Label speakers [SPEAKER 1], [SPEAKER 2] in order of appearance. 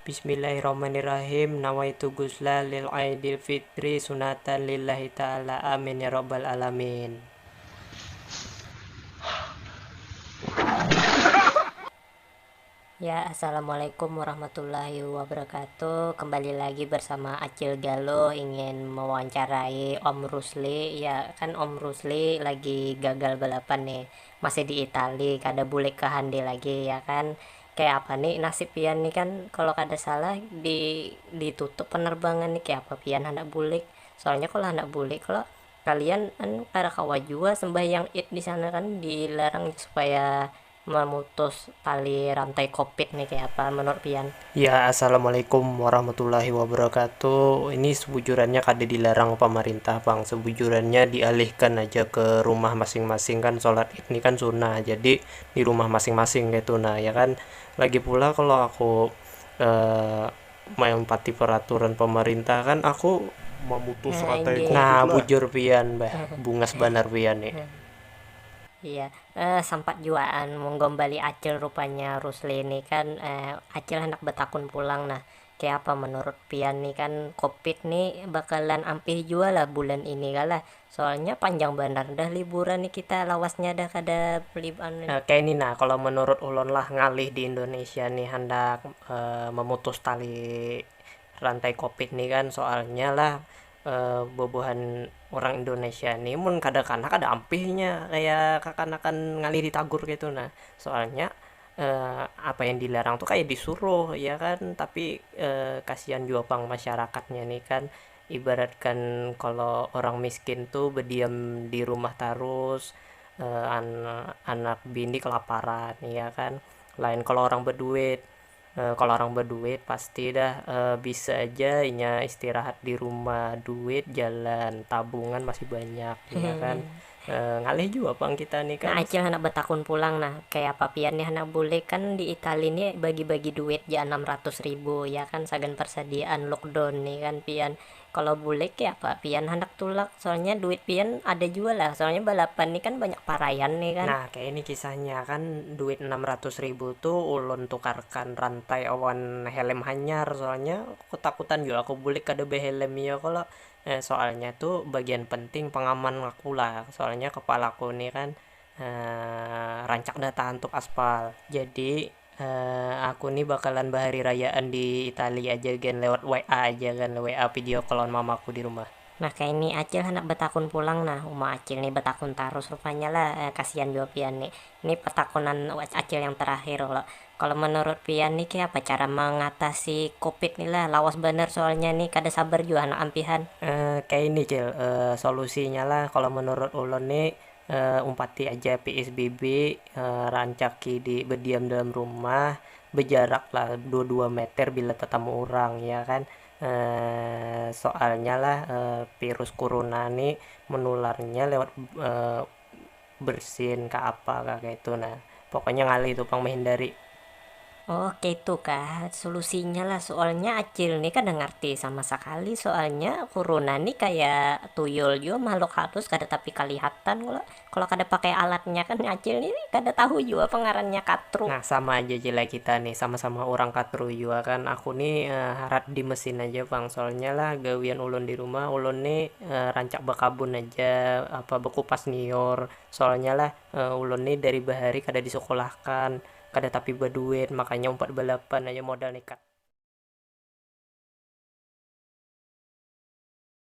[SPEAKER 1] Bismillahirrahmanirrahim. Nawaitu gusla lil aidil fitri sunatan lillahi ta'ala. Amin ya rabbal alamin.
[SPEAKER 2] Ya, assalamualaikum warahmatullahi wabarakatuh. Kembali lagi bersama Acil Galuh, ingin mewawancarai Om Rusli. Ya, kan Om Rusli lagi gagal balapan nih, masih di Itali, kada boleh ke Hande lagi ya kan. Kayak apa nih nasib pian nih kan, kalau kada salah ditutup penerbangan nih, kayak apa pian anak bulik. Soalnya kalau anak bulik, kalau kalian kan kada kawa juga sembahyang id di sana kan dilarang supaya memutus tali rantai covid nih, kayak apa menurut pian?
[SPEAKER 1] Ya, assalamualaikum warahmatullahi wabarakatuh. Ini sebujurannya kada dilarang pemerintah, Bang. Sebujurannya dialihkan aja ke rumah masing-masing, kan sholat id ini kan sunnah. Jadi di rumah masing-masing gitu nah, ya kan. Lagi pula kalau aku eh mengempati peraturan pemerintah kan aku memutus
[SPEAKER 2] Nah,
[SPEAKER 1] rantai
[SPEAKER 2] ini.
[SPEAKER 1] nah bujur pian, Mbah. Bungas banar pian nih.
[SPEAKER 2] Iya, sempat juaan menggombali Acil rupanya Rusli ini kan. Acil hendak betakun pulang. Nah, kayak apa menurut pian nih kan, covid nih bakalan ampih jua lah bulan ini kalah, soalnya panjang benar dah liburan nih kita, lawasnya dah kada liburan.
[SPEAKER 1] Kayak ini nah, kalau menurut ulun lah ngalih di Indonesia nih hendak memutus tali rantai covid nih kan, soalnya lah bobohan orang Indonesia nih mun kada kana kada ampihnya kayak kakanakan ngalih ditagur gitu nah, soalnya apa yang dilarang tuh kayak disuruh ya kan, tapi kasihan juga pang masyarakatnya nih kan, ibaratkan kalau orang miskin tuh berdiam di rumah terus, anak bini kelaparan ya kan. Lain kalau orang berduit. Kalau orang berduit pasti dah bisa aja inya istirahat di rumah, duit jalan, tabungan masih banyak ya kan. Ngalih juga bang kita nih
[SPEAKER 2] Nah,
[SPEAKER 1] kan.
[SPEAKER 2] Acil hendak betakun pulang. Nah, kayak apa pian nih hendak boleh kan di Italia ini bagi-bagi duit ya 600.000 ya kan, sagan persediaan lockdown nih kan pian. Kalau boleh kayak apa pian hendak tulak, soalnya duit pian ada juga lah, soalnya balapan nih kan banyak parayan nih kan.
[SPEAKER 1] Nah, kayak ini kisahnya kan, duit 600.000 tuh ulun tukarkan rantai awan helm hanyar, soalnya ketakutan juga aku bulik kada be helm ya kalau soalnya tuh bagian penting pengaman aku lah, soalnya kepalaku nih kan rancak data untuk aspal. Jadi aku nih bakalan bahari rayaan di Italia aja kan, lewat WA aja kan, WA video call mamaku di rumah.
[SPEAKER 2] Nah, kayak ini Acil hendak betakun pulang. Nah, Uma Acil nih betakun tarus rupanya lah. Kasihan juga pian nih. Ini petakunan Acil yang terakhir loh. Kalau menurut pian nih kayak apa cara mengatasi covid nih lah, lawas bener soalnya nih kada sabar juga anak ampihan.
[SPEAKER 1] Kayak ini Cil, solusinya lah kalau menurut ulun nih, umpati aja PSBB, rancaki di berdiam dalam rumah, berjarak lah 2 meter bila tetamu orang ya kan. Soalnya lah virus corona nih menularnya lewat eh, bersin ke apa kayak itu nah. Pokoknya ngalih itu pang menghindari.
[SPEAKER 2] Oke, itu kah solusinya lah, soalnya Acil nih kan ngerti sama sekali, soalnya corona nih kayak tuyul juga, makhluk halus kada tapi kelihatan. Kalau kalau kada pakai alatnya kan Acil nih kada tahu juga pengarannya katru.
[SPEAKER 1] Nah, sama aja jela kita nih, sama-sama orang katru juga kan. Aku nih harap di mesin aja, Bang. Soalnya lah gawian ulun di rumah, ulun nih rancak bakabun aja, apa bekupas nior. Soalnya lah ulun nih dari bahari kada disekolahkan, kada tapi berduit, makanya umpat balapan aja modal nekat.